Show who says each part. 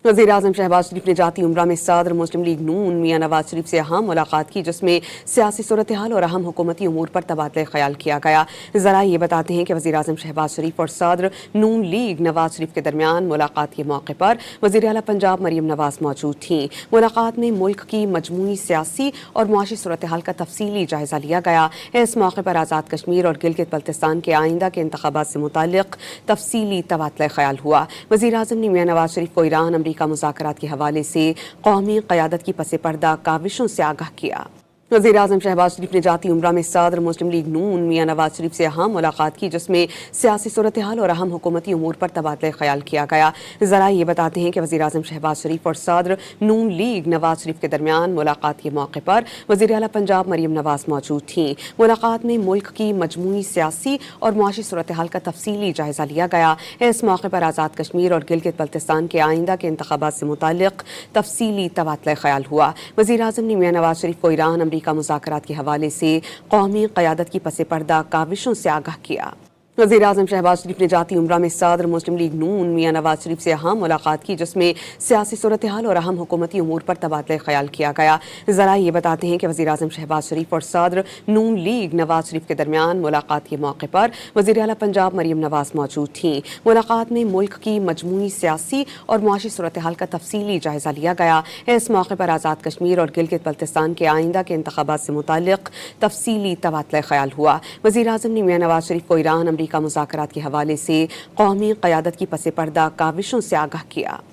Speaker 1: वज़ीर-ए-आज़म शहबाज शरीफ ने जाती उम्रा में सदर मुस्लिम लीग नून मियां नवाज शरीफ से अहम मुलाकात की, जिसमें सियासी सूरत-ए-हाल और अहम हुकूमती उमूर पर तबादला ख्याल किया गया। ज़राए ये बताते हैं कि वज़ीर-ए-आज़म शहबाज शरीफ और सदर नून लीग नवाज शरीफ के दरमियान मुलाकात के मौके पर वज़ीर आला पंजाब मरियम नवाज मौजूद थीं। मुलाकात में मुल्क की मजमूई सियासी और मुआशी सूरत-ए-हाल का तफसीली जायजा लिया गया। इस मौके पर आज़ाद कश्मीर और गिलगित बल्तिस्तान के आइंदा के इंतखाबात से मुताल्लिक तफसीली तबादला ख्याल हुआ। वज़ीर-ए-आज़म ने मियां नवाज शरीफ को ईरान अमरीका मुज़ाकरात के हवाले से कौमी क़यादत की पस पर्दा काविशों से आगाह किया। वज़ीर-ए-आज़म शहबाज शरीफ ने जाती उम्रा में सदर मुस्लिम लीग नून मियां नवाज शरीफ से अहम मुलाकात की, जिसमें सियासी सूरत-ए-हाल और अहम हुकूमती उमूर पर तबादला ख्याल किया गया। ज़राए ये बताते हैं कि वज़ीर-ए-आज़म शहबाज शरीफ और सदर नून लीग नवाज शरीफ के दरमियान मुलाकात के मौके पर वज़ीर आला पंजाब मरियम नवाज मौजूद थीं। मुलाकात में मुल्क की मजमूई सियासी और मुआशी सूरत-ए-हाल का तफसीली जायजा लिया गया। इस मौके पर आज़ाद कश्मीर और गिलगित बल्तिस्तान के आइंदा के इंतखाबात से मुताल्लिक तफसीली तबादला ख्याल हुआ। वज़ीर-ए-आज़म ने मियां नवाज शरीफ को ईरान अमरीका मुज़ाकरात के हवाले से कौमी क़यादत की पस पर्दा काविशों से आगाह किया। वज़ीर-ए-आज़म शहबाज शरीफ ने जाती उम्रा में सदर मुस्लिम लीग नून मियां नवाज शरीफ से अहम मुलाकात की, जिसमें सियासी सूरत-ए-हाल और अहम हुकूमती उमूर पर तबादला ख्याल किया गया। ज़राए ये बताते हैं कि वज़ीर-ए-आज़म शहबाज शरीफ और सदर नून लीग नवाज शरीफ के दरमियान मुलाकात के मौके पर वज़ीर आला पंजाब मरियम नवाज मौजूद थीं। मुलाकात में मुल्क की मजमूई सियासी और मुआशी सूरत-ए-हाल का तफसीली जायजा लिया गया। इस मौके पर आज़ाद कश्मीर और गिलगित बल्तिस्तान के आइंदा के इंतखाबात से मुताल्लिक तफसीली तबादला ख्याल हुआ। वज़ीर-ए-आज़म ने मियां नवाज शरीफ को ईरान अमरीका मुज़ाकरात के हवाले से कौमी क़यादत की पस पर्दा काविशों से आगाह किया।